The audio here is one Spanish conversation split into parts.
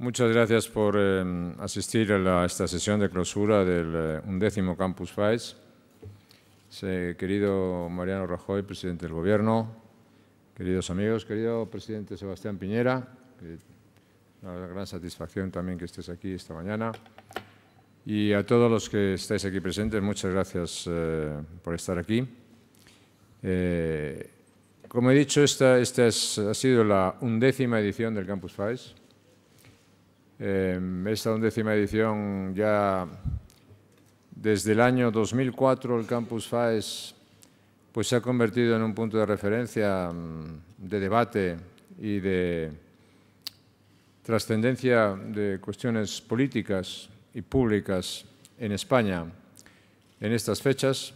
Muchas gracias por asistir a esta sesión de clausura del 11º Campus FAES. Querido Mariano Rajoy, presidente del Gobierno, queridos amigos, querido presidente Sebastián Piñera, una gran satisfacción también que estés aquí esta mañana. Y a todos los que estáis aquí presentes, muchas gracias por estar aquí. Como he dicho, esta ha sido la 11ª edición del Campus FAES. Esta 11ª edición ya desde el año 2004 el Campus FAES pues se ha convertido en un punto de referencia de debate y de trascendencia de cuestiones políticas y públicas en España en estas fechas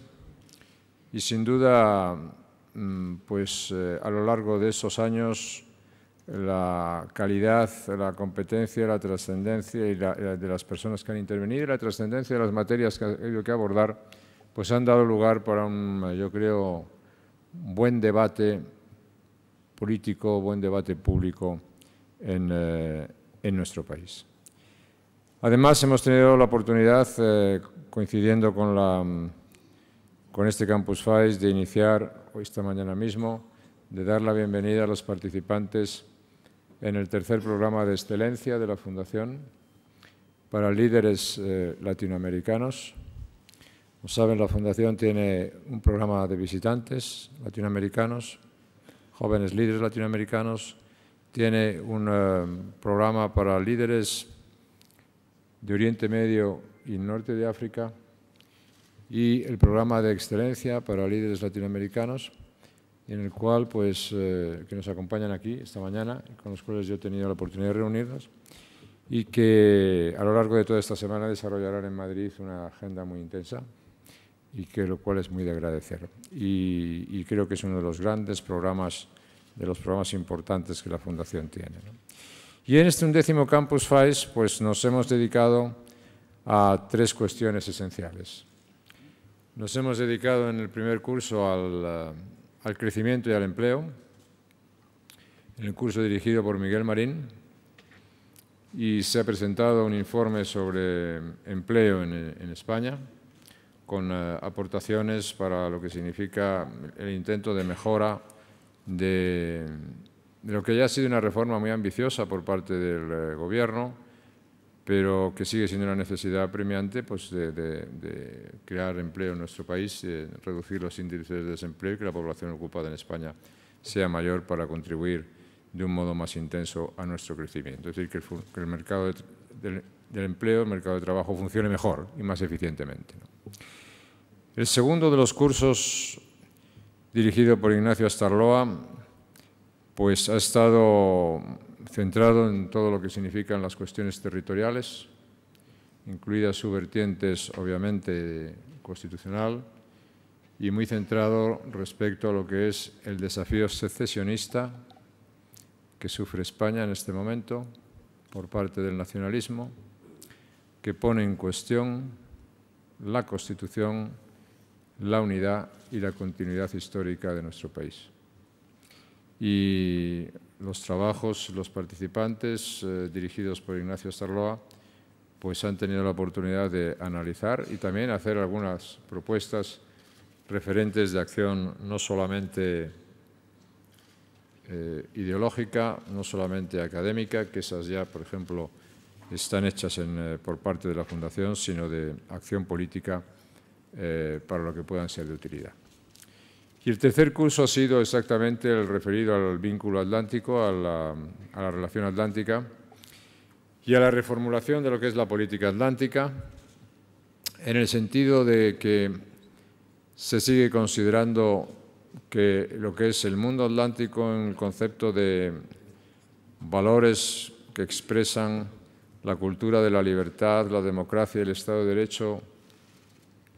y sin duda pues a lo largo de esos años la calidad, la competencia, la trascendencia de las personas que han intervenido y la trascendencia de las materias que ha habido que abordar, pues han dado lugar para yo creo, buen debate político, buen debate público en nuestro país. Además, hemos tenido la oportunidad, coincidiendo con este Campus FAES, de iniciar hoy esta mañana mismo, de dar la bienvenida a los participantes en el tercer programa de excelencia de la Fundación para líderes latinoamericanos. Como saben, la Fundación tiene un programa de visitantes latinoamericanos, jóvenes líderes latinoamericanos, tiene un programa para líderes de Oriente Medio y Norte de África y el programa de excelencia para líderes latinoamericanos, en el cual, pues, que nos acompañan aquí esta mañana, con los cuales yo he tenido la oportunidad de reunirnos, y que a lo largo de toda esta semana desarrollarán en Madrid una agenda muy intensa, y que lo cual es muy de agradecer. Y creo que es uno de los grandes programas, de los programas importantes que la Fundación tiene, ¿no? Y en este 11º Campus FAES, pues, nos hemos dedicado a tres cuestiones esenciales. Nos hemos dedicado en el primer curso al crecimiento y al empleo, en el curso dirigido por Miguel Marín, y se ha presentado un informe sobre empleo en España, con aportaciones para lo que significa el intento de mejora de lo que ya ha sido una reforma muy ambiciosa por parte del Gobierno, pero que sigue siendo una necesidad apremiante, pues, de crear empleo en nuestro país, reducir los índices de desempleo y que la población ocupada en España sea mayor para contribuir de un modo más intenso a nuestro crecimiento. Es decir, que el mercado del empleo, el mercado de trabajo funcione mejor y más eficientemente, ¿no? El segundo de los cursos, dirigido por Ignacio Astarloa, pues ha estado centrado en todo lo que significan las cuestiones territoriales, incluidas sus vertientes, obviamente, constitucional, y muy centrado respecto a lo que es el desafío secesionista que sufre España en este momento por parte del nacionalismo, que pone en cuestión la Constitución, la unidad y la continuidad histórica de nuestro país. Y los trabajos, los participantes dirigidos por Ignacio Astarloa, pues han tenido la oportunidad de analizar y también hacer algunas propuestas referentes de acción no solamente ideológica, no solamente académica, que esas ya, por ejemplo, están hechas por parte de la Fundación, sino de acción política para lo que puedan ser de utilidad. Y el tercer curso ha sido exactamente el referido al vínculo atlántico, a la relación atlántica y a la reformulación de lo que es la política atlántica, en el sentido de que se sigue considerando que lo que es el mundo atlántico en el concepto de valores que expresan la cultura de la libertad, la democracia y el Estado de Derecho,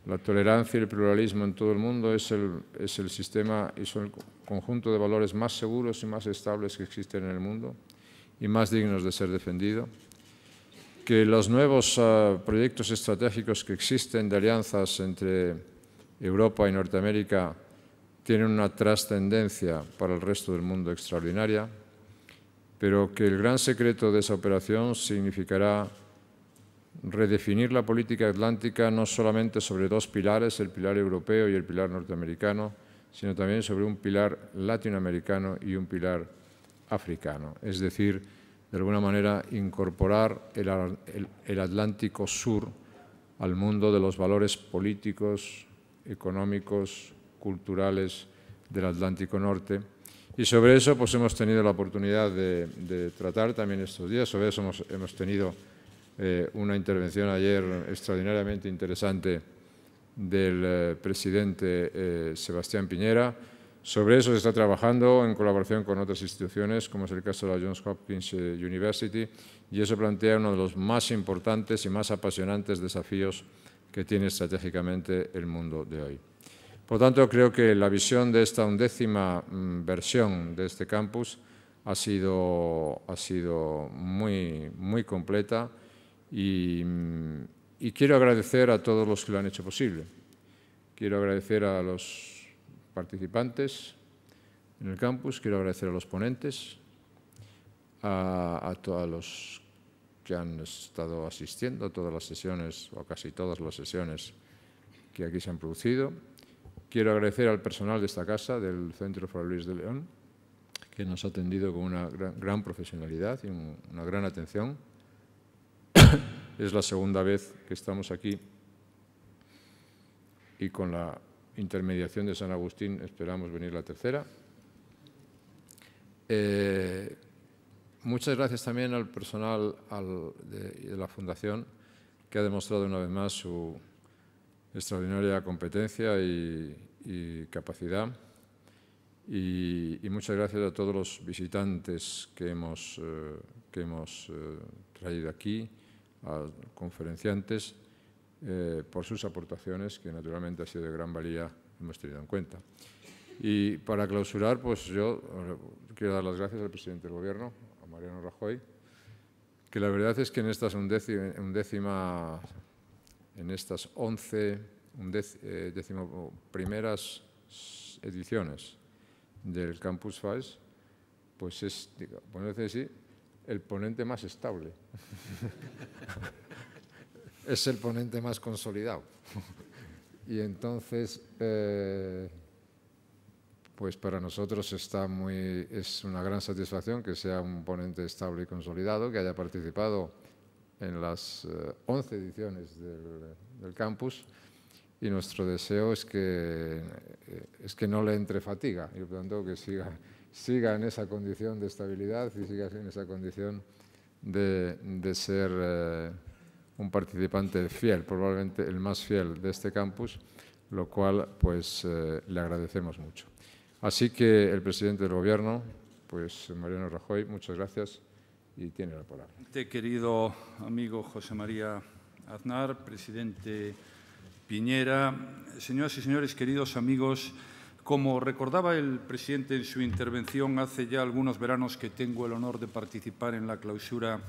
la tolerancia y el pluralismo en todo el mundo es el sistema y son el conjunto de valores más seguros y más estables que existen en el mundo y más dignos de ser defendidos. Que los nuevos proyectos estratégicos que existen de alianzas entre Europa y Norteamérica tienen una trascendencia para el resto del mundo extraordinaria. pero que el gran secreto de esa operación significará redefinir la política atlántica no solamente sobre dos pilares, el pilar europeo y el pilar norteamericano, sino también sobre un pilar latinoamericano y un pilar africano. Es decir, de alguna manera incorporar el Atlántico Sur al mundo de los valores políticos, económicos, culturales del Atlántico Norte. Y sobre eso pues hemos tenido la oportunidad de tratar también estos días. Sobre eso hemos tenido una intervención ayer extraordinariamente interesante del presidente Sebastián Piñera. Sobre eso se está trabajando en colaboración con otras instituciones, como es el caso de la Johns Hopkins University, y eso plantea uno de los más importantes y más apasionantes desafíos que tiene estratégicamente el mundo de hoy. Por tanto, creo que la visión de esta 11ª versión de este campus ha sido muy completa y quiero agradecer a todos los que lo han hecho posible. Quiero agradecer a los participantes en el campus, quiero agradecer a los ponentes, a todos los que han estado asistiendo a todas las sesiones, o casi todas las sesiones que aquí se han producido. Quiero agradecer al personal de esta casa, del Centro Fray Luis de León, que nos ha atendido con una gran profesionalidad y una gran atención. Es la segunda vez que estamos aquí y con la intermediación de San Agustín esperamos venir la tercera. Muchas gracias también al personal de la Fundación, que ha demostrado una vez más su extraordinaria competencia y capacidad. Y muchas gracias a todos los visitantes que hemos traído aquí, a conferenciantes, por sus aportaciones, que naturalmente ha sido de gran valía, hemos tenido en cuenta. Y para clausurar, pues yo quiero dar las gracias al presidente del Gobierno, a Mariano Rajoy, que la verdad es que en estas 11 primeras ediciones del Campus FAES, pues es, por decir así, el ponente más estable. Es el ponente más consolidado. Y entonces, pues para nosotros es una gran satisfacción que sea un ponente estable y consolidado, que haya participado en las 11 ediciones del campus, y nuestro deseo es que no le entre fatiga y por tanto que siga en esa condición de estabilidad y siga en esa condición de ser un participante fiel, probablemente el más fiel de este campus, lo cual pues le agradecemos mucho. Así que el presidente del Gobierno, pues Mariano Rajoy, muchas gracias y tiene la palabra. Querido amigo José María Aznar, presidente Piñera, señoras y señores, queridos amigos, como recordaba el presidente en su intervención, hace ya algunos veranos que tengo el honor de participar en la clausura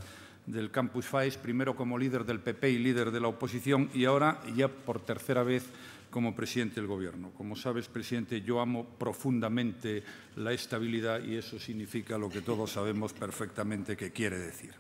del Campus FAES, primero como líder del PP y líder de la oposición, y ahora ya por tercera vez como presidente del Gobierno. Como sabes, presidente, yo amo profundamente la estabilidad y eso significa lo que todos sabemos perfectamente que quiere decir.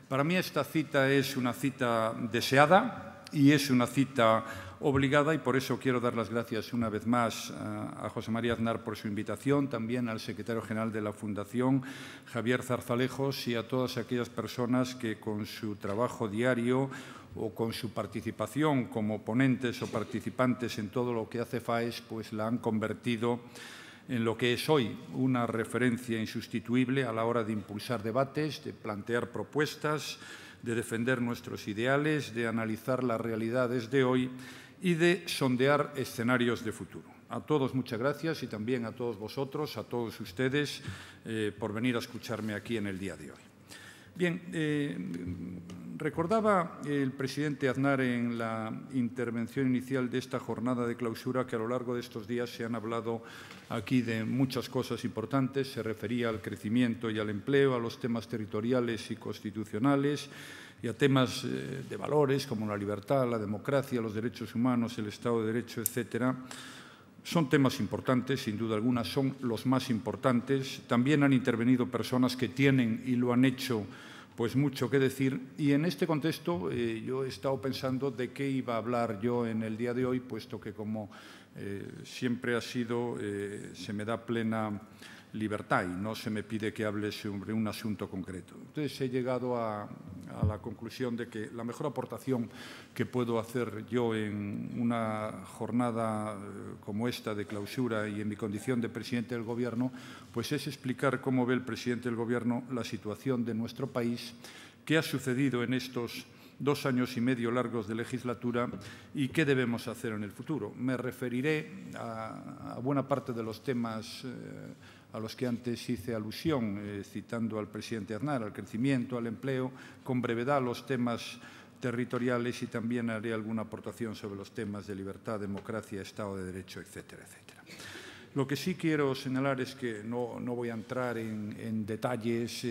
Para mí esta cita es una cita deseada y es una cita obligada y por eso quiero dar las gracias una vez más a José María Aznar por su invitación, también al secretario general de la Fundación, Javier Zarzalejos, y a todas aquellas personas que con su trabajo diario o con su participación como ponentes o participantes en todo lo que hace FAES, pues la han convertido en lo que es hoy una referencia insustituible a la hora de impulsar debates, de plantear propuestas, de defender nuestros ideales, de analizar las realidades de hoy y de sondear escenarios de futuro. A todos muchas gracias y también a todos vosotros, a todos ustedes, por venir a escucharme aquí en el día de hoy. Bien, recordaba el presidente Aznar en la intervención inicial de esta jornada de clausura que a lo largo de estos días se han hablado aquí de muchas cosas importantes. Se refería al crecimiento y al empleo, a los temas territoriales y constitucionales y a temas de valores como la libertad, la democracia, los derechos humanos, el Estado de Derecho, etcétera. Son temas importantes, sin duda alguna, son los más importantes. También han intervenido personas que tienen y lo han hecho pues mucho que decir. Y en este contexto yo he estado pensando de qué iba a hablar yo en el día de hoy, puesto que como siempre ha sido, se me da plena libertad y no se me pide que hable sobre un asunto concreto. Entonces he llegado a la conclusión de que la mejor aportación que puedo hacer yo en una jornada como esta de clausura y en mi condición de presidente del Gobierno, pues es explicar cómo ve el presidente del Gobierno la situación de nuestro país, qué ha sucedido en estos 2 años y medio largos de legislatura y qué debemos hacer en el futuro. Me referiré a buena parte de los temas a los que antes hice alusión, citando al presidente Aznar, al crecimiento, al empleo, con brevedad los temas territoriales y también haré alguna aportación sobre los temas de libertad, democracia, Estado de Derecho, etcétera, etcétera. Lo que sí quiero señalar es que no voy a entrar en detalles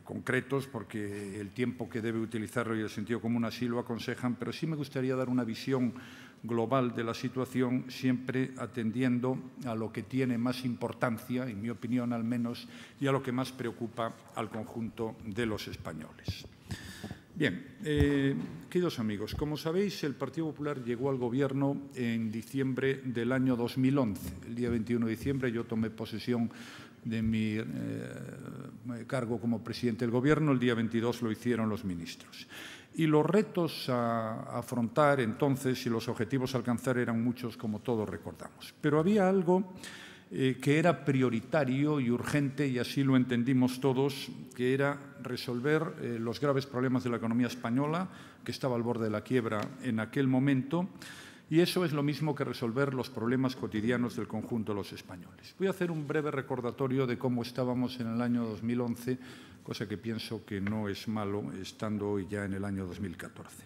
concretos porque el tiempo que debe utilizarlo y el sentido común así lo aconsejan, pero sí me gustaría dar una visión global de la situación, siempre atendiendo a lo que tiene más importancia, en mi opinión al menos, y a lo que más preocupa al conjunto de los españoles. Bien, queridos amigos, como sabéis, el Partido Popular llegó al Gobierno en diciembre del año 2011. El día 21 de diciembre yo tomé posesión de mi cargo como presidente del Gobierno, el día 22 lo hicieron los ministros. Y los retos a afrontar entonces y los objetivos a alcanzar eran muchos, como todos recordamos. Pero había algo que era prioritario y urgente, y así lo entendimos todos, que era resolver los graves problemas de la economía española, que estaba al borde de la quiebra en aquel momento, y eso es lo mismo que resolver los problemas cotidianos del conjunto de los españoles. Voy a hacer un breve recordatorio de cómo estábamos en el año 2011, cosa que pienso que no es malo, estando hoy ya en el año 2014.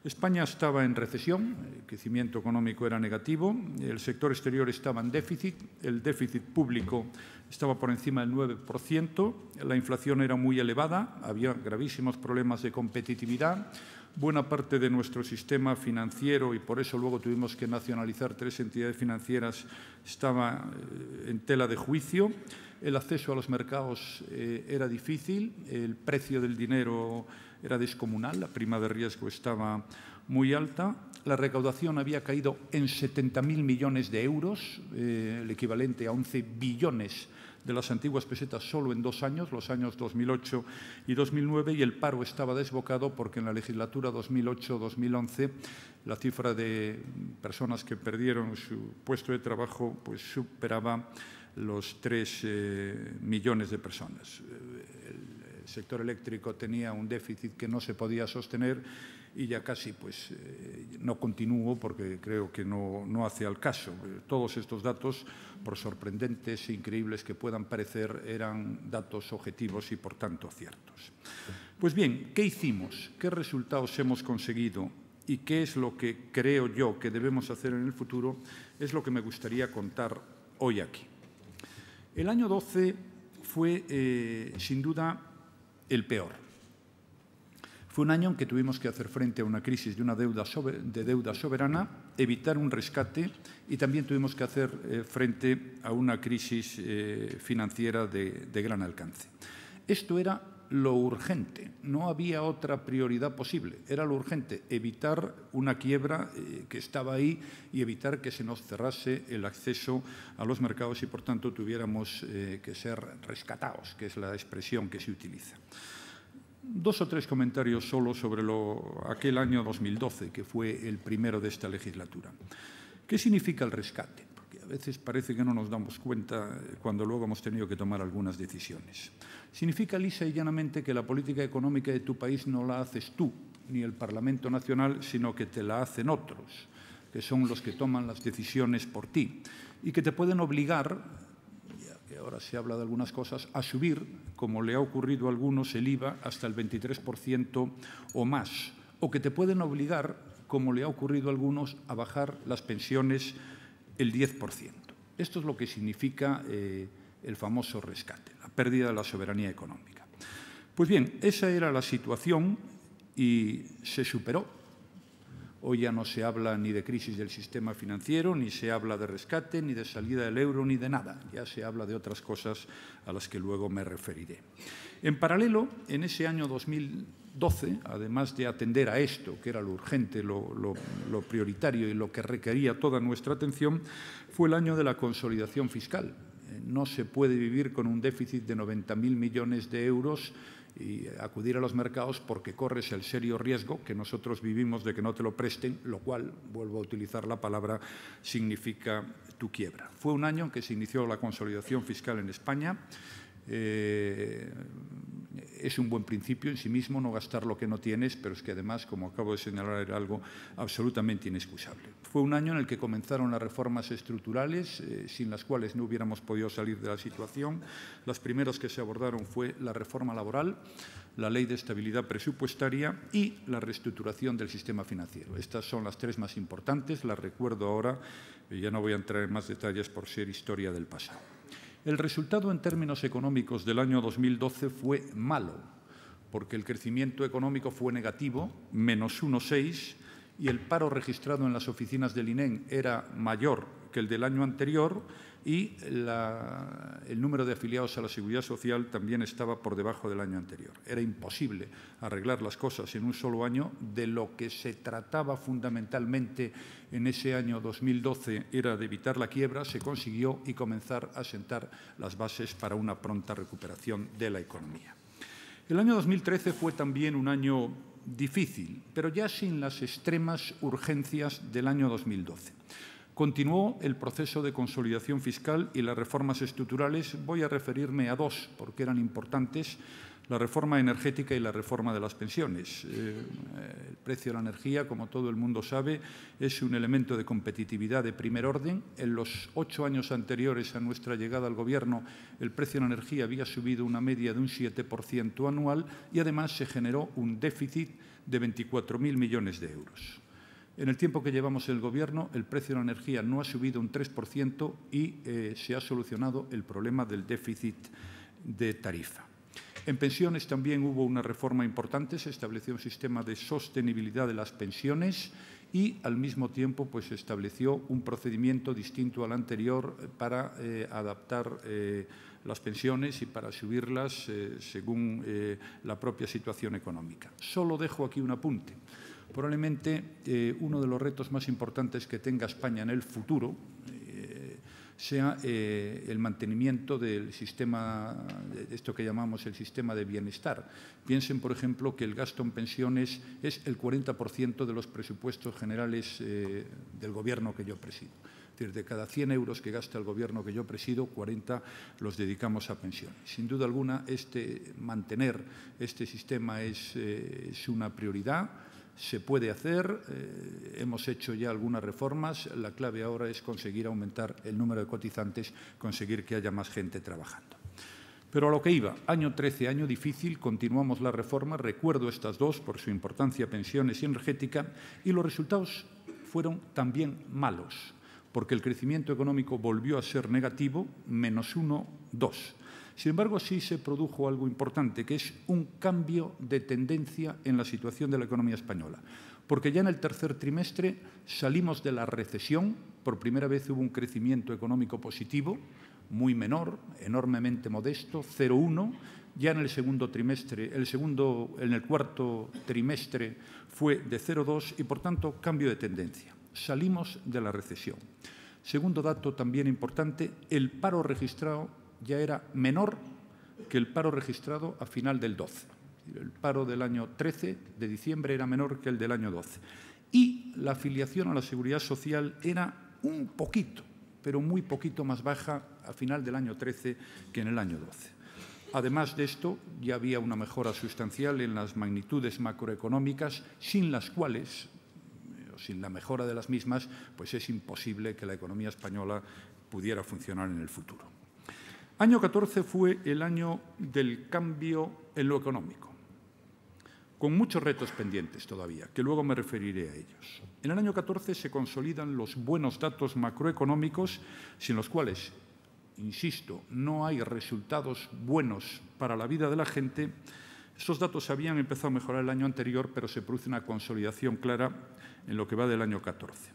España estaba en recesión, el crecimiento económico era negativo, el sector exterior estaba en déficit, el déficit público estaba por encima del 9%, la inflación era muy elevada, había gravísimos problemas de competitividad, buena parte de nuestro sistema financiero, y por eso luego tuvimos que nacionalizar 3 entidades financieras, estaba en tela de juicio. El acceso a los mercados era difícil, el precio del dinero era descomunal, la prima de riesgo estaba muy alta, la recaudación había caído en 70.000 millones de euros, el equivalente a 11 billones de las antiguas pesetas solo en 2 años, los años 2008 y 2009, y el paro estaba desbocado porque en la legislatura 2008-2011 la cifra de personas que perdieron su puesto de trabajo pues superaba los 3 millones de personas. El sector eléctrico tenía un déficit que no se podía sostener y ya casi pues no continúo porque creo que no hace al caso. Todos estos datos, por sorprendentes e increíbles que puedan parecer, eran datos objetivos y por tanto ciertos. Pues bien, ¿qué hicimos? ¿Qué resultados hemos conseguido? ¿Y qué es lo que creo yo que debemos hacer en el futuro? Es lo que me gustaría contar hoy aquí. El año 12 fue, sin duda, el peor. Fue un año en que tuvimos que hacer frente a una crisis de deuda soberana, evitar un rescate y también tuvimos que hacer frente a una crisis financiera de gran alcance. Esto era lo urgente, no había otra prioridad posible. Era lo urgente, evitar una quiebra que estaba ahí y evitar que se nos cerrase el acceso a los mercados y, por tanto, tuviéramos que ser rescatados, que es la expresión que se utiliza. 2 o 3 comentarios solo sobre aquel año 2012, que fue el primero de esta legislatura. ¿Qué significa el rescate? Porque a veces parece que no nos damos cuenta cuando luego hemos tenido que tomar algunas decisiones. Significa lisa y llanamente que la política económica de tu país no la haces tú, ni el Parlamento Nacional, sino que te la hacen otros, que son los que toman las decisiones por ti y que te pueden obligar, ya que ahora se habla de algunas cosas, a subir, como le ha ocurrido a algunos, el IVA hasta el 23% o más, o que te pueden obligar, como le ha ocurrido a algunos, a bajar las pensiones el 10%. Esto es lo que significa el famoso rescate, la pérdida de la soberanía económica. Pues bien, esa era la situación y se superó. Hoy ya no se habla ni de crisis del sistema financiero, ni se habla de rescate, ni de salida del euro, ni de nada. Ya se habla de otras cosas a las que luego me referiré. En paralelo, en ese año 2012, además de atender a esto, que era lo urgente, lo prioritario y lo que requería toda nuestra atención, fue el año de la consolidación fiscal. No se puede vivir con un déficit de 90.000 millones de euros y acudir a los mercados porque corres el serio riesgo que nosotros vivimos de que no te lo presten, lo cual, vuelvo a utilizar la palabra, significa tu quiebra. Fue un año en que se inició la consolidación fiscal en España. Es un buen principio en sí mismo no gastar lo que no tienes, pero es que además, como acabo de señalar, era algo absolutamente inexcusable. Fue un año en el que comenzaron las reformas estructurales, sin las cuales no hubiéramos podido salir de la situación. Las primeras que se abordaron fue la reforma laboral, la Ley de Estabilidad Presupuestaria y la reestructuración del sistema financiero. Estas son las tres más importantes, las recuerdo ahora, y ya no voy a entrar en más detalles por ser historia del pasado. El resultado en términos económicos del año 2012 fue malo, porque el crecimiento económico fue negativo, menos 1,6, y el paro registrado en las oficinas del INEM era mayor que el del año anterior y el número de afiliados a la Seguridad Social también estaba por debajo del año anterior. Era imposible arreglar las cosas en un solo año. De lo que se trataba fundamentalmente en ese año 2012 era de evitar la quiebra, se consiguió y comenzar a sentar las bases para una pronta recuperación de la economía. El año 2013 fue también un año difícil, pero ya sin las extremas urgencias del año 2012. Continuó el proceso de consolidación fiscal y las reformas estructurales. Voy a referirme a dos, porque eran importantes: la reforma energética y la reforma de las pensiones. El precio de la energía, como todo el mundo sabe, es un elemento de competitividad de primer orden. En los 8 años anteriores a nuestra llegada al Gobierno, el precio de la energía había subido una media de un 7% anual y además se generó un déficit de 24.000 millones de euros. En el tiempo que llevamos el Gobierno, el precio de la energía no ha subido un 3% y se ha solucionado el problema del déficit de tarifa. En pensiones también hubo una reforma importante. Se estableció un sistema de sostenibilidad de las pensiones y, al mismo tiempo, pues, se estableció un procedimiento distinto al anterior para adaptar las pensiones y para subirlas según la propia situación económica. Solo dejo aquí un apunte. Probablemente uno de los retos más importantes que tenga España en el futuro sea el mantenimiento del sistema, de esto que llamamos el sistema de bienestar. Piensen, por ejemplo, que el gasto en pensiones es el 40% de los presupuestos generales del Gobierno que yo presido. Es decir, de cada 100 euros que gasta el Gobierno que yo presido, 40 los dedicamos a pensiones. Sin duda alguna, mantener este sistema es una prioridad. Se puede hacer, hemos hecho ya algunas reformas. La clave ahora es conseguir aumentar el número de cotizantes, conseguir que haya más gente trabajando. Pero a lo que iba, año 13, año difícil, continuamos las reformas. Recuerdo estas dos por su importancia, pensiones y energética, y los resultados fueron también malos, porque el crecimiento económico volvió a ser negativo, menos 1,2. Sin embargo, sí se produjo algo importante, que es un cambio de tendencia en la situación de la economía española, porque ya en el tercer trimestre salimos de la recesión. Por primera vez hubo un crecimiento económico positivo, muy menor, enormemente modesto, 0,1. Ya en el segundo trimestre, en el cuarto trimestre fue de 0,2 y, por tanto, cambio de tendencia. Salimos de la recesión. Segundo dato también importante, el paro registrado ya era menor que el paro registrado a final del 12. El paro del año 13, de diciembre, era menor que el del año 12. Y la afiliación a la Seguridad Social era un poquito, pero muy poquito más baja a final del año 13 que en el año 12. Además de esto, ya había una mejora sustancial en las magnitudes macroeconómicas, sin las cuales, sin la mejora de las mismas, pues es imposible que la economía española pudiera funcionar en el futuro. Año 14 fue el año del cambio en lo económico, con muchos retos pendientes todavía, que luego me referiré a ellos. En el año 14 se consolidan los buenos datos macroeconómicos, sin los cuales, insisto, no hay resultados buenos para la vida de la gente, Estos datos habían empezado a mejorar el año anterior, pero se produce una consolidación clara en lo que va del año 14.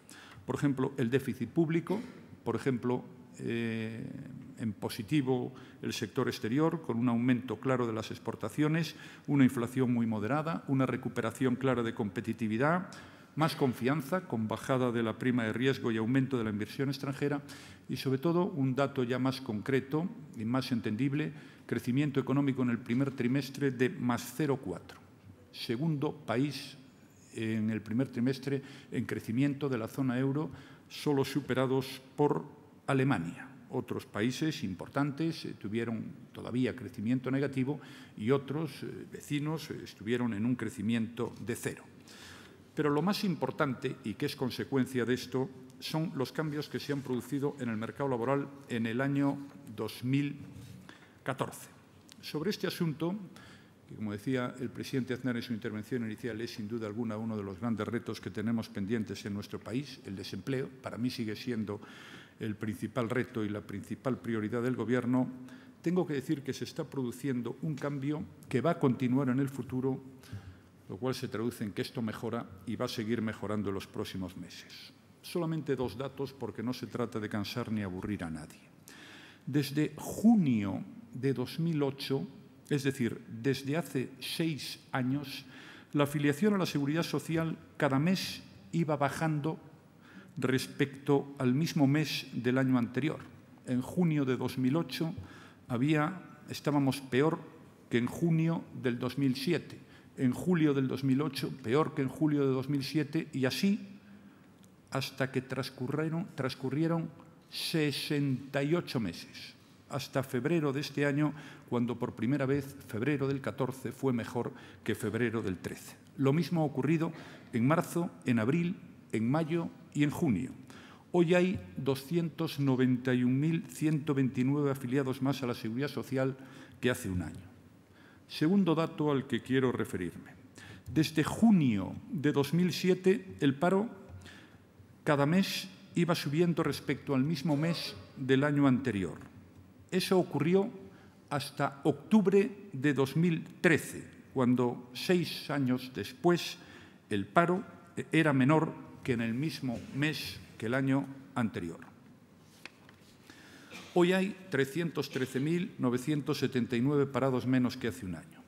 Por ejemplo, el déficit público, por ejemplo, en positivo el sector exterior, con un aumento claro de las exportaciones, una inflación muy moderada, una recuperación clara de competitividad, más confianza, con bajada de la prima de riesgo y aumento de la inversión extranjera y, sobre todo, un dato ya más concreto y más entendible, crecimiento económico en el primer trimestre de más 0,4. Segundo país en el primer trimestre en crecimiento de la zona euro, solo superados por Alemania. Otros países importantes tuvieron todavía crecimiento negativo y otros vecinos estuvieron en un crecimiento de 0. Pero lo más importante, y que es consecuencia de esto, son los cambios que se han producido en el mercado laboral en el año 2014. Sobre este asunto, que como decía el presidente Aznar en su intervención inicial, es sin duda alguna uno de los grandes retos que tenemos pendientes en nuestro país, el desempleo. Para mí sigue siendo el principal reto y la principal prioridad del Gobierno. Tengo que decir que se está produciendo un cambio que va a continuar en el futuro, lo cual se traduce en que esto mejora y va a seguir mejorando en los próximos meses. Solamente 2 datos, porque no se trata de cansar ni aburrir a nadie. Desde junio de 2008, es decir, desde hace 6 años, la afiliación a la Seguridad Social cada mes iba bajando respecto al mismo mes del año anterior. En junio de 2008 estábamos peor que en junio del 2007. En julio del 2008, peor que en julio de 2007, y así hasta que transcurrieron 68 meses, hasta febrero de este año, cuando por primera vez febrero del 14 fue mejor que febrero del 13. Lo mismo ha ocurrido en marzo, en abril, en mayo y en junio. Hoy hay 291.129 afiliados más a la Seguridad Social que hace un año. Segundo dato al que quiero referirme. Desde junio de 2007, el paro cada mes iba subiendo respecto al mismo mes del año anterior. Eso ocurrió hasta octubre de 2013, cuando 6 años después el paro era menor que en el mismo mes que el año anterior. Hoy hay 313.979 parados menos que hace un año.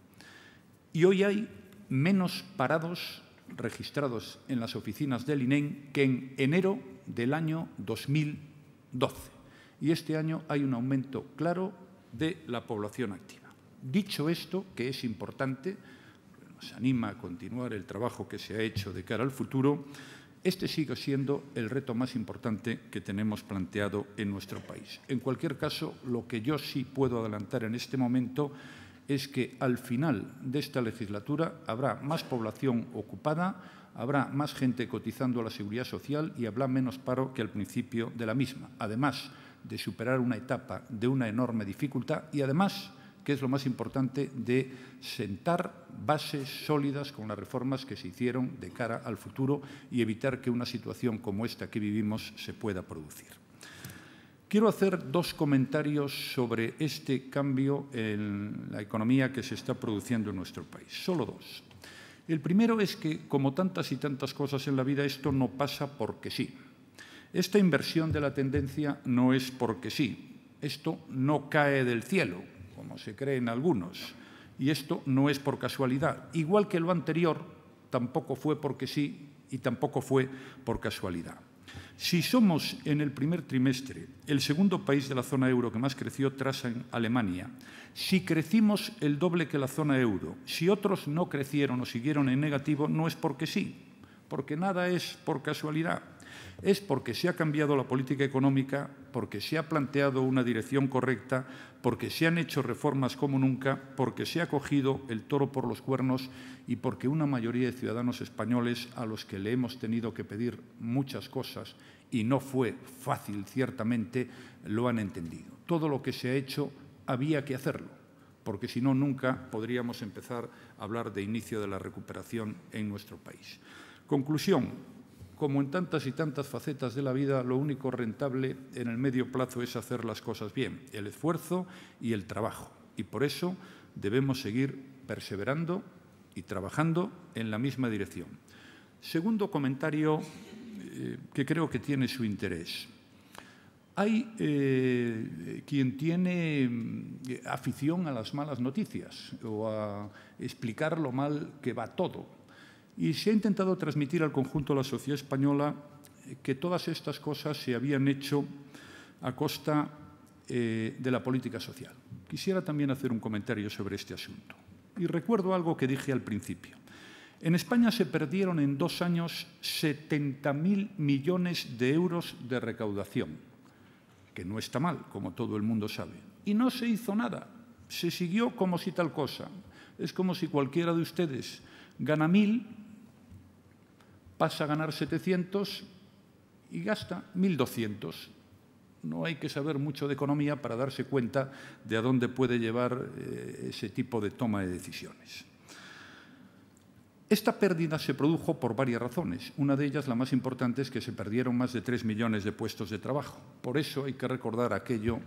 Y hoy hay menos parados registrados en las oficinas del INEM que en enero del año 2012. Y este año hay un aumento claro de la población activa. Dicho esto, que es importante, nos anima a continuar el trabajo que se ha hecho de cara al futuro, este sigue siendo el reto más importante que tenemos planteado en nuestro país. En cualquier caso, lo que yo sí puedo adelantar en este momento es que al final de esta legislatura habrá más población ocupada, habrá más gente cotizando a la Seguridad Social y habrá menos paro que al principio de la misma, además de superar una etapa de una enorme dificultad y además, que es lo más importante, de sentar bases sólidas con las reformas que se hicieron de cara al futuro y evitar que una situación como esta que vivimos se pueda producir. Quiero hacer 2 comentarios sobre este cambio en la economía que se está produciendo en nuestro país. Solo 2. El primero es que, como tantas y tantas cosas en la vida, esto no pasa porque sí. Esta inversión de la tendencia no es porque sí. Esto no cae del cielo, como se creen algunos, y esto no es por casualidad. Igual que lo anterior, tampoco fue porque sí y tampoco fue por casualidad. Si somos en el primer trimestre el segundo país de la zona euro que más creció tras Alemania, si crecimos el doble que la zona euro, si otros no crecieron o siguieron en negativo, no es porque sí, porque nada es por casualidad. Es porque se ha cambiado la política económica, porque se ha planteado una dirección correcta, porque se han hecho reformas como nunca, porque se ha cogido el toro por los cuernos y porque una mayoría de ciudadanos españoles a los que le hemos tenido que pedir muchas cosas y no fue fácil, ciertamente, lo han entendido. Todo lo que se ha hecho había que hacerlo, porque si no, nunca podríamos empezar a hablar de inicio de la recuperación en nuestro país. Conclusión. Como en tantas y tantas facetas de la vida, lo único rentable en el medio plazo es hacer las cosas bien, el esfuerzo y el trabajo. Y por eso debemos seguir perseverando y trabajando en la misma dirección. Segundo comentario que creo que tiene su interés. Hay quien tiene afición a las malas noticias o a explicar lo mal que va todo. Y se ha intentado transmitir al conjunto de la sociedad española que todas estas cosas se habían hecho a costa de la política social. Quisiera también hacer un comentario sobre este asunto. Y recuerdo algo que dije al principio. En España se perdieron en 2 años 70.000 millones de euros de recaudación, que no está mal, como todo el mundo sabe. Y no se hizo nada. Se siguió como si tal cosa. Es como si cualquiera de ustedes gana 1.000, pasa a ganar 700 y gasta 1.200. No hay que saber mucho de economía para darse cuenta de a dónde puede llevar ese tipo de toma de decisiones. Esta pérdida se produjo por varias razones. Una de ellas, la más importante, es que se perdieron más de 3 millones de puestos de trabajo. Por eso hay que recordar aquello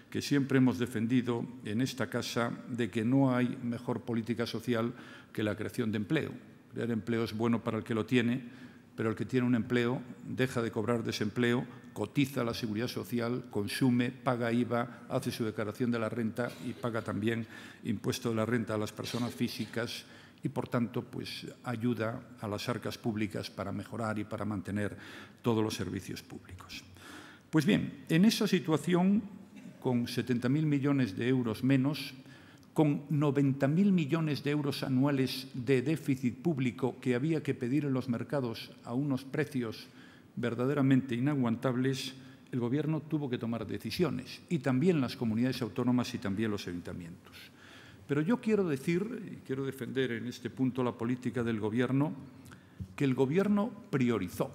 que siempre hemos defendido en esta casa, de que no hay mejor política social que la creación de empleo. Crear empleo es bueno para el que lo tiene, pero el que tiene un empleo deja de cobrar desempleo, cotiza a la seguridad social, consume, paga IVA, hace su declaración de la renta y paga también impuesto de la renta a las personas físicas y, por tanto, pues, ayuda a las arcas públicas para mejorar y para mantener todos los servicios públicos. Pues bien, en esa situación, con 70.000 millones de euros menos, con 90.000 millones de euros anuales de déficit público que había que pedir en los mercados a unos precios verdaderamente inaguantables, el Gobierno tuvo que tomar decisiones, y también las comunidades autónomas y también los ayuntamientos. Pero yo quiero decir, y quiero defender en este punto la política del Gobierno, que el Gobierno priorizó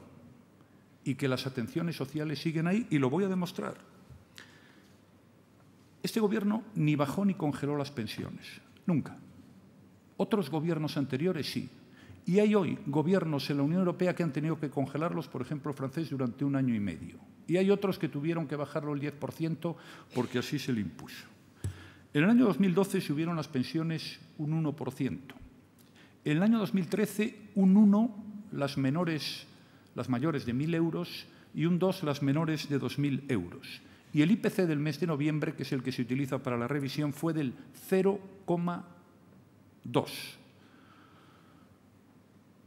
y que las atenciones sociales siguen ahí, y lo voy a demostrar. Este Gobierno ni bajó ni congeló las pensiones, nunca. Otros gobiernos anteriores sí. Y hay hoy gobiernos en la Unión Europea que han tenido que congelarlos, por ejemplo, el francés, durante 1 año y medio. Y hay otros que tuvieron que bajarlo el 10% porque así se le impuso. En el año 2012 subieron las pensiones un 1%. En el año 2013, un 1% las mayores de 1.000 euros y un 2% las menores de 2.000 euros. Y el IPC del mes de noviembre, que es el que se utiliza para la revisión, fue del 0,2%.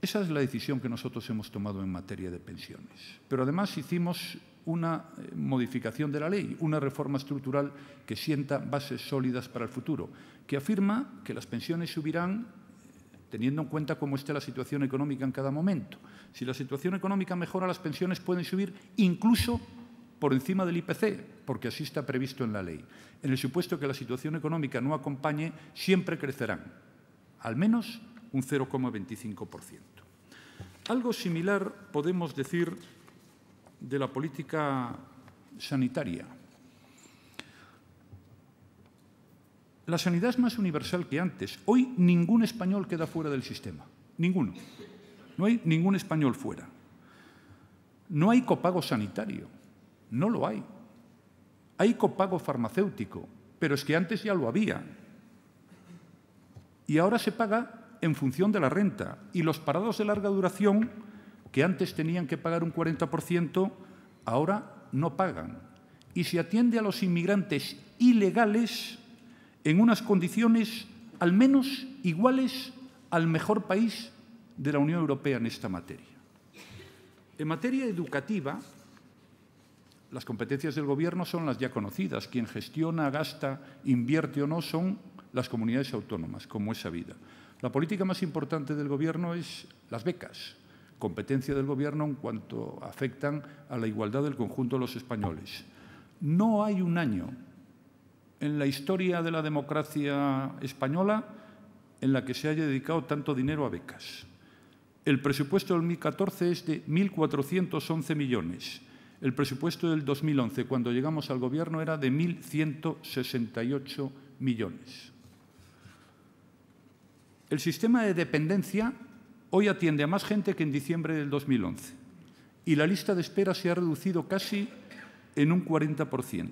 Esa es la decisión que nosotros hemos tomado en materia de pensiones. Pero además hicimos una modificación de la ley, una reforma estructural que sienta bases sólidas para el futuro, que afirma que las pensiones subirán teniendo en cuenta cómo esté la situación económica en cada momento. Si la situación económica mejora, las pensiones pueden subir incluso por encima del IPC, porque así está previsto en la ley. En el supuesto que la situación económica no acompañe, siempre crecerán, al menos un 0,25%. Algo similar podemos decir de la política sanitaria. La sanidad es más universal que antes. Hoy ningún español queda fuera del sistema. Ninguno. No hay ningún español fuera. No hay copago sanitario. No lo hay. Hay copago farmacéutico, pero es que antes ya lo había. Y ahora se paga en función de la renta. Y los parados de larga duración, que antes tenían que pagar un 40%, ahora no pagan. Y se atiende a los inmigrantes ilegales en unas condiciones al menos iguales al mejor país de la Unión Europea en esta materia. En materia educativa, las competencias del Gobierno son las ya conocidas. Quien gestiona, gasta, invierte o no son las comunidades autónomas, como es sabido. La política más importante del Gobierno es las becas, competencia del Gobierno en cuanto afectan a la igualdad del conjunto de los españoles. No hay un año en la historia de la democracia española en la que se haya dedicado tanto dinero a becas. El presupuesto del 2014 es de 1.411 millones. El presupuesto del 2011, cuando llegamos al Gobierno, era de 1.168 millones. El sistema de dependencia hoy atiende a más gente que en diciembre del 2011 y la lista de espera se ha reducido casi en un 40%.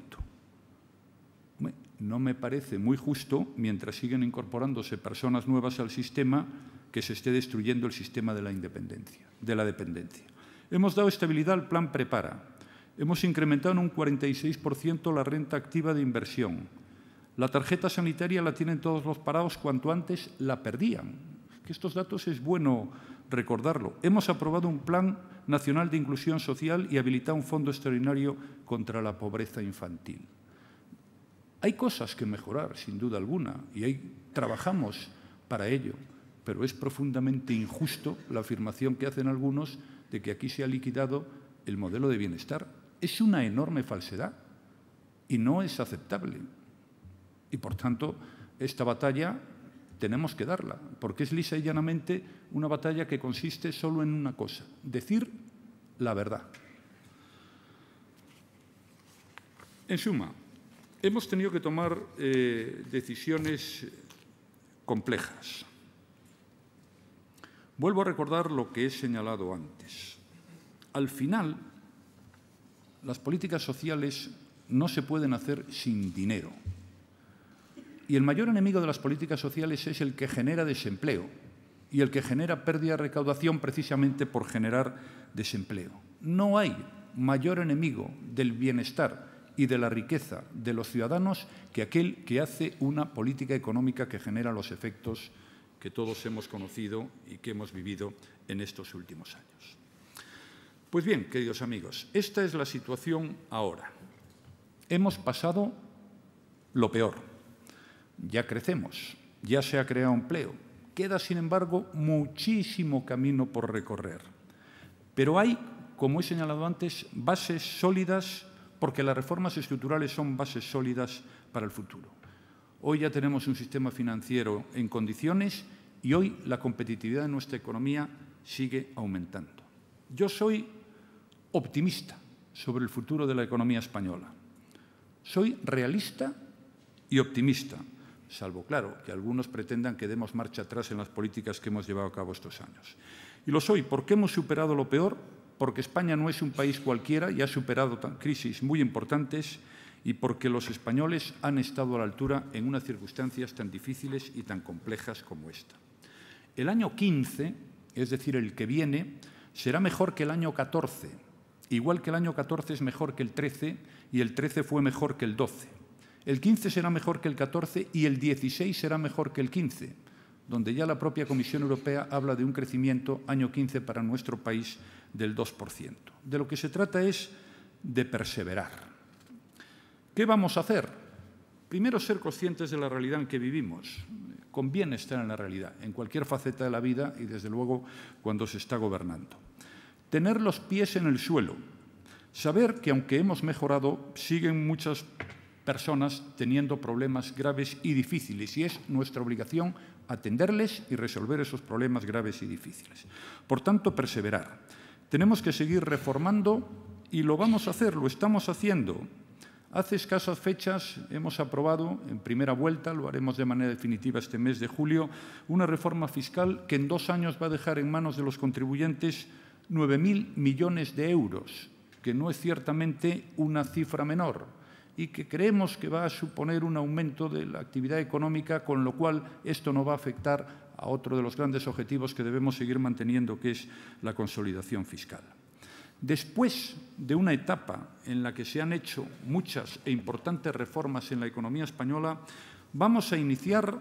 no me parece muy justo, mientras siguen incorporándose personas nuevas al sistema, que se esté destruyendo el sistema de la dependencia. Hemos dado estabilidad al Plan Prepara. Hemos incrementado en un 46% la renta activa de inversión. La tarjeta sanitaria la tienen todos los parados, cuanto antes la perdían. Que estos datos es bueno recordarlo. Hemos aprobado un Plan Nacional de Inclusión Social y habilitado un fondo extraordinario contra la pobreza infantil. Hay cosas que mejorar, sin duda alguna, y ahí trabajamos para ello, pero es profundamente injusto la afirmación que hacen algunos de que aquí se ha liquidado el modelo de bienestar. Es una enorme falsedad y no es aceptable. Y, por tanto, esta batalla tenemos que darla, porque es lisa y llanamente una batalla que consiste solo en una cosa: decir la verdad. En suma, hemos tenido que tomar decisiones complejas. Vuelvo a recordar lo que he señalado antes. Al final, las políticas sociales no se pueden hacer sin dinero. Y el mayor enemigo de las políticas sociales es el que genera desempleo y el que genera pérdida de recaudación precisamente por generar desempleo. No hay mayor enemigo del bienestar y de la riqueza de los ciudadanos que aquel que hace una política económica que genera los efectos que todos hemos conocido y que hemos vivido en estos últimos años. Pues bien, queridos amigos, esta es la situación ahora. Hemos pasado lo peor. Ya crecemos, ya se ha creado empleo. Queda, sin embargo, muchísimo camino por recorrer. Pero hay, como he señalado antes, bases sólidas, porque las reformas estructurales son bases sólidas para el futuro. Hoy ya tenemos un sistema financiero en condiciones y hoy la competitividad de nuestra economía sigue aumentando. Yo soy optimista sobre el futuro de la economía española. Soy realista y optimista, salvo, claro, que algunos pretendan que demos marcha atrás en las políticas que hemos llevado a cabo estos años. Y lo soy porque hemos superado lo peor, porque España no es un país cualquiera y ha superado crisis muy importantes, y porque los españoles han estado a la altura en unas circunstancias tan difíciles y tan complejas como esta. El año 15, es decir, el que viene, será mejor que el año 14, igual que el año 14 es mejor que el 13 y el 13 fue mejor que el 12. El 15 será mejor que el 14 y el 16 será mejor que el 15, donde ya la propia Comisión Europea habla de un crecimiento año 15 para nuestro país del 2%. De lo que se trata es de perseverar. ¿Qué vamos a hacer? Primero, ser conscientes de la realidad en que vivimos. Conviene estar en la realidad, en cualquier faceta de la vida y, desde luego, cuando se está gobernando. Tener los pies en el suelo. Saber que, aunque hemos mejorado, siguen muchas personas teniendo problemas graves y difíciles, y es nuestra obligación atenderles y resolver esos problemas graves y difíciles. Por tanto, perseverar. Tenemos que seguir reformando y lo vamos a hacer, lo estamos haciendo. Hace escasas fechas hemos aprobado, en primera vuelta, lo haremos de manera definitiva este mes de julio, una reforma fiscal que en 2 años va a dejar en manos de los contribuyentes 9.000 millones de euros, que no es ciertamente una cifra menor, y que creemos que va a suponer un aumento de la actividad económica, con lo cual esto no va a afectar a otro de los grandes objetivos que debemos seguir manteniendo, que es la consolidación fiscal. Después de una etapa en la que se han hecho muchas e importantes reformas en la economía española, vamos a iniciar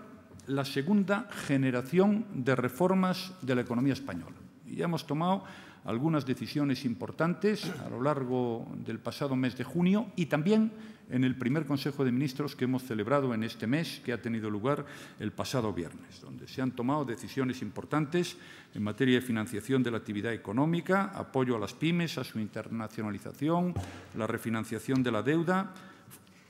la segunda generación de reformas de la economía española. Y ya hemos tomado algunas decisiones importantes a lo largo del pasado mes de junio y también en el primer Consejo de Ministros que hemos celebrado en este mes, que ha tenido lugar el pasado viernes, donde se han tomado decisiones importantes en materia de financiación de la actividad económica, apoyo a las pymes, a su internacionalización, la refinanciación de la deuda.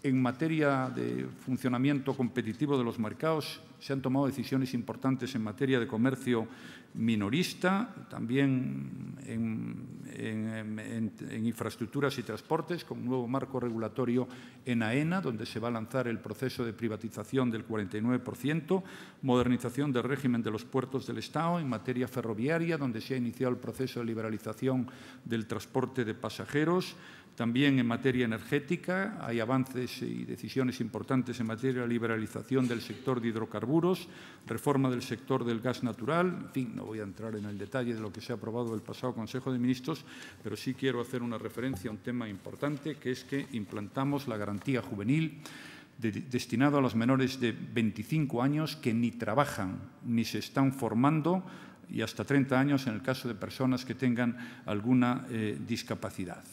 En materia de funcionamiento competitivo de los mercados, se han tomado decisiones importantes en materia de comercio minorista, también en infraestructuras y transportes, con un nuevo marco regulatorio en AENA, donde se va a lanzar el proceso de privatización del 49%, modernización del régimen de los puertos del Estado, en materia ferroviaria, donde se ha iniciado el proceso de liberalización del transporte de pasajeros, También en materia energética hay avances y decisiones importantes en materia de liberalización del sector de hidrocarburos, reforma del sector del gas natural. En fin, no voy a entrar en el detalle de lo que se ha aprobado el pasado Consejo de Ministros, pero sí quiero hacer una referencia a un tema importante, que es que implantamos la garantía juvenil destinado a los menores de 25 años que ni trabajan ni se están formando, y hasta 30 años en el caso de personas que tengan alguna discapacidad.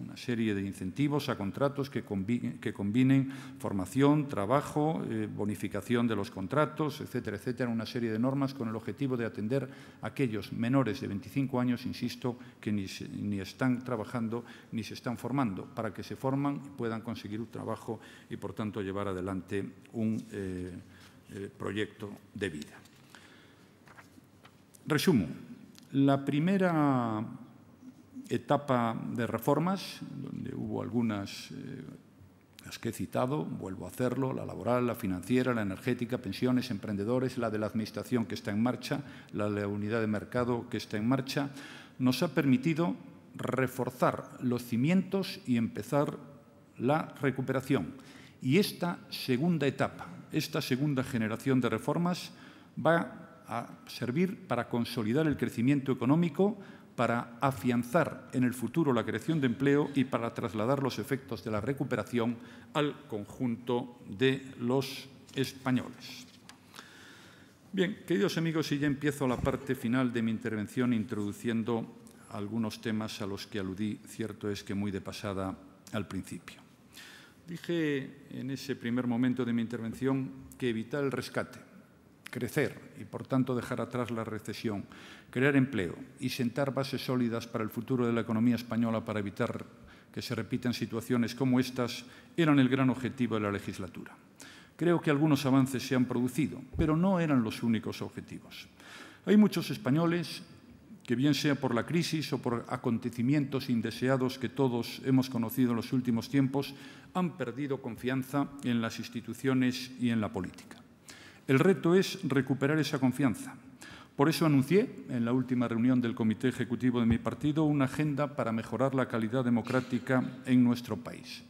Una serie de incentivos a contratos que combinen formación, trabajo, bonificación de los contratos, etcétera, etcétera, una serie de normas con el objetivo de atender a aquellos menores de 25 años, insisto, que ni están trabajando ni se están formando, para que se forman y puedan conseguir un trabajo y, por tanto, llevar adelante un proyecto de vida. Resumo, la primera etapa de reformas, donde hubo algunas, las que he citado, vuelvo a hacerlo, la laboral, la financiera, la energética, pensiones, emprendedores, la de la administración que está en marcha, la de la unidad de mercado que está en marcha, nos ha permitido reforzar los cimientos y empezar la recuperación. Y esta segunda etapa, esta segunda generación de reformas va a servir para consolidar el crecimiento económico, para afianzar en el futuro la creación de empleo y para trasladar los efectos de la recuperación al conjunto de los españoles. Bien, queridos amigos, y ya empiezo la parte final de mi intervención introduciendo algunos temas a los que aludí, cierto es que muy de pasada, al principio. Dije en ese primer momento de mi intervención que evitar el rescate, crecer y, por tanto, dejar atrás la recesión, crear empleo y sentar bases sólidas para el futuro de la economía española para evitar que se repitan situaciones como estas, eran el gran objetivo de la legislatura. Creo que algunos avances se han producido, pero no eran los únicos objetivos. Hay muchos españoles que, bien sea por la crisis o por acontecimientos indeseados que todos hemos conocido en los últimos tiempos, han perdido confianza en las instituciones y en la política. El reto es recuperar esa confianza. Por eso anuncié en la última reunión del Comité Ejecutivo de mi partido una agenda para mejorar la calidad democrática en nuestro país.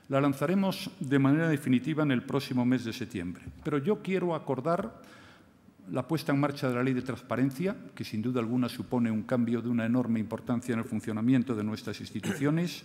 La lanzaremos de manera definitiva en el próximo mes de septiembre. Pero yo quiero acordar la puesta en marcha de la Ley de Transparencia, que sin duda alguna supone un cambio de una enorme importancia en el funcionamiento de nuestras instituciones,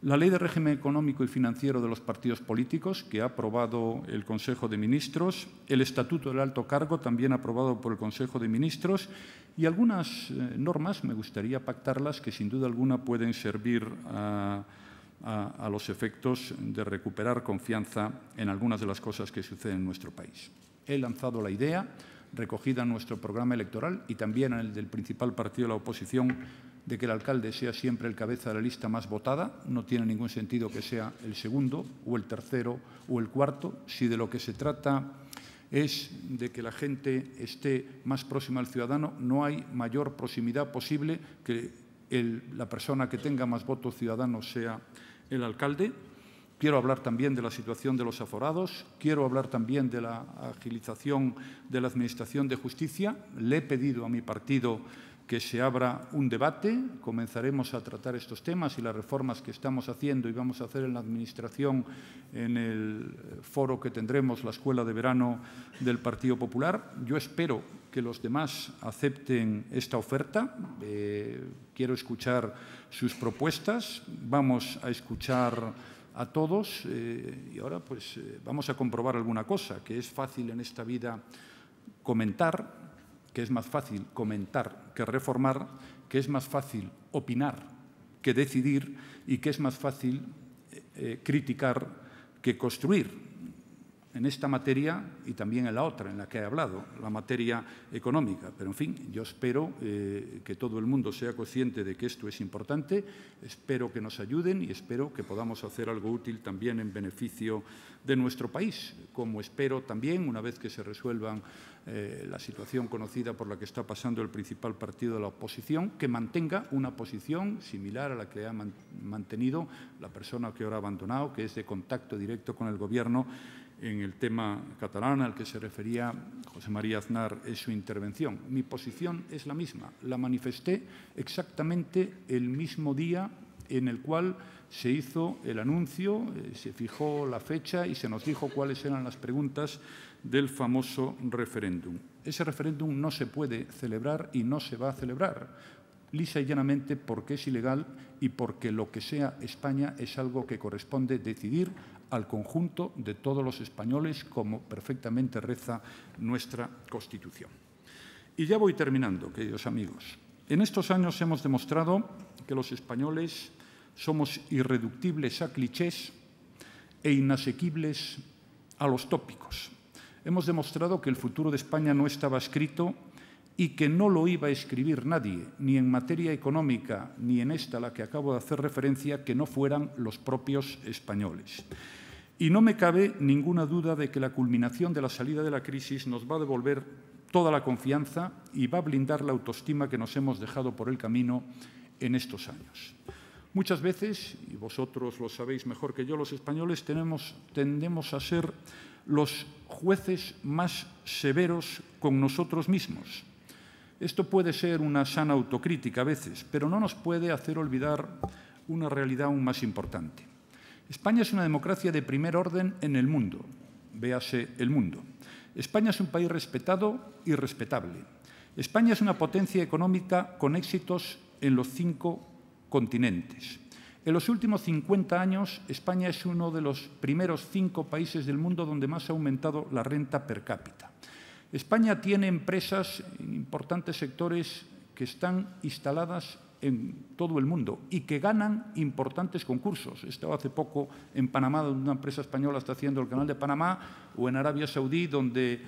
la Ley de Régimen Económico y Financiero de los Partidos Políticos, que ha aprobado el Consejo de Ministros, el Estatuto del Alto Cargo, también aprobado por el Consejo de Ministros, y algunas normas, me gustaría pactarlas, que sin duda alguna pueden servir a los efectos de recuperar confianza en algunas de las cosas que suceden en nuestro país. He lanzado la idea, recogida en nuestro programa electoral y también en el del principal partido de la oposición, de que el alcalde sea siempre el cabeza de la lista más votada. No tiene ningún sentido que sea el segundo o el tercero o el cuarto. Si de lo que se trata es de que la gente esté más próxima al ciudadano, no hay mayor proximidad posible que la persona que tenga más votos ciudadanos sea el alcalde. Quiero hablar también de la situación de los aforados, quiero hablar también de la agilización de la Administración de Justicia. Le he pedido a mi partido que se abra un debate, comenzaremos a tratar estos temas y las reformas que estamos haciendo y vamos a hacer en la Administración en el foro que tendremos, la Escuela de Verano del Partido Popular. Yo espero que los demás acepten esta oferta. Quiero escuchar sus propuestas, vamos a escuchar a todos y ahora pues vamos a comprobar alguna cosa, que es fácil en esta vida comentar, que es más fácil comentar que reformar, que es más fácil opinar que decidir y que es más fácil criticar que construir. En esta materia y también en la otra, en la que he hablado, la materia económica. Pero, en fin, yo espero que todo el mundo sea consciente de que esto es importante, espero que nos ayuden y espero que podamos hacer algo útil también en beneficio de nuestro país, como espero también, una vez que se resuelvan la situación conocida por la que está pasando el principal partido de la oposición, que mantenga una posición similar a la que ha mantenido la persona que ahora ha abandonado, que es de contacto directo con el Gobierno en el tema catalán al que se refería José María Aznar en su intervención. Mi posición es la misma. La manifesté exactamente el mismo día en el cual se hizo el anuncio, se fijó la fecha y se nos dijo cuáles eran las preguntas del famoso referéndum. Ese referéndum no se puede celebrar y no se va a celebrar, lisa y llanamente porque es ilegal y porque lo que sea España es algo que corresponde decidir al conjunto de todos los españoles, como perfectamente reza nuestra Constitución. Y ya voy terminando, queridos amigos. En estos años hemos demostrado que los españoles somos irreductibles a clichés e inasequibles a los tópicos. Hemos demostrado que el futuro de España no estaba escrito y que no lo iba a escribir nadie, ni en materia económica, ni en esta a la que acabo de hacer referencia, que no fueran los propios españoles. Y no me cabe ninguna duda de que la culminación de la salida de la crisis nos va a devolver toda la confianza y va a blindar la autoestima que nos hemos dejado por el camino en estos años. Muchas veces, y vosotros lo sabéis mejor que yo, los españoles tendemos a ser los jueces más severos con nosotros mismos. Esto puede ser una sana autocrítica a veces, pero no nos puede hacer olvidar una realidad aún más importante. España es una democracia de primer orden en el mundo, véase el mundo. España es un país respetado y respetable. España es una potencia económica con éxitos en los 5 continentes. En los últimos 50 años, España es uno de los primeros 5 países del mundo donde más ha aumentado la renta per cápita. España tiene empresas en importantes sectores que están instaladas en todo el mundo y que ganan importantes concursos. He estado hace poco en Panamá, donde una empresa española está haciendo el Canal de Panamá, o en Arabia Saudí, donde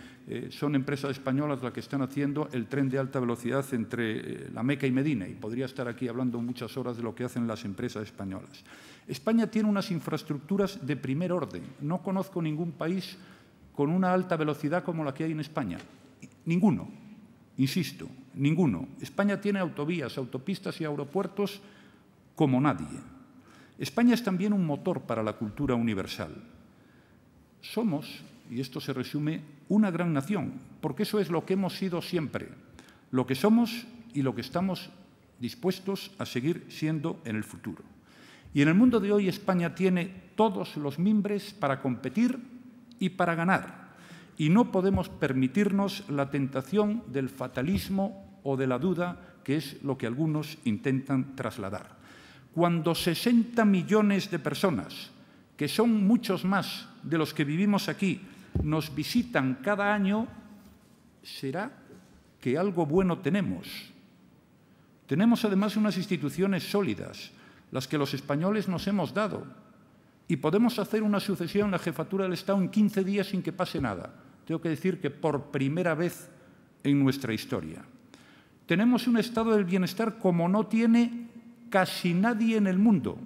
son empresas españolas las que están haciendo el tren de alta velocidad entre la Meca y Medina. Y podría estar aquí hablando muchas horas de lo que hacen las empresas españolas. España tiene unas infraestructuras de primer orden. No conozco ningún país con una alta velocidad como la que hay en España. Ninguno. Insisto, ninguno. España tiene autovías, autopistas y aeropuertos como nadie. España es también un motor para la cultura universal. Somos, y esto se resume, una gran nación, porque eso es lo que hemos sido siempre, lo que somos y lo que estamos dispuestos a seguir siendo en el futuro. Y en el mundo de hoy España tiene todos los mimbres para competir y para ganar. Y no podemos permitirnos la tentación del fatalismo o de la duda, que es lo que algunos intentan trasladar. Cuando 60 millones de personas, que son muchos más de los que vivimos aquí, nos visitan cada año, será que algo bueno tenemos. Tenemos además unas instituciones sólidas, las que los españoles nos hemos dado, y podemos hacer una sucesión en la jefatura del Estado en 15 días sin que pase nada. Tengo que decir que por primera vez en nuestra historia. Tenemos un estado del bienestar como no tiene casi nadie en el mundo.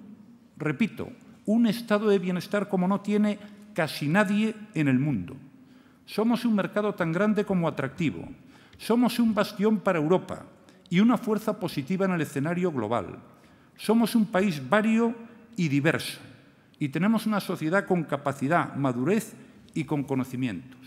Repito, un estado de bienestar como no tiene casi nadie en el mundo. Somos un mercado tan grande como atractivo. Somos un bastión para Europa y una fuerza positiva en el escenario global. Somos un país vario y diverso. Y tenemos una sociedad con capacidad, madurez y con conocimientos.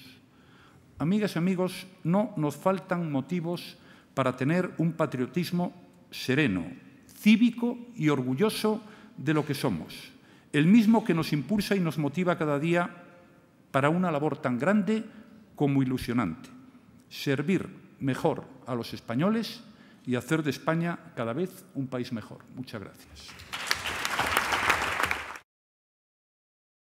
Amigas y amigos, no nos faltan motivos para tener un patriotismo sereno, cívico y orgulloso de lo que somos, el mismo que nos impulsa y nos motiva cada día para una labor tan grande como ilusionante: servir mejor a los españoles y hacer de España cada vez un país mejor. Muchas gracias.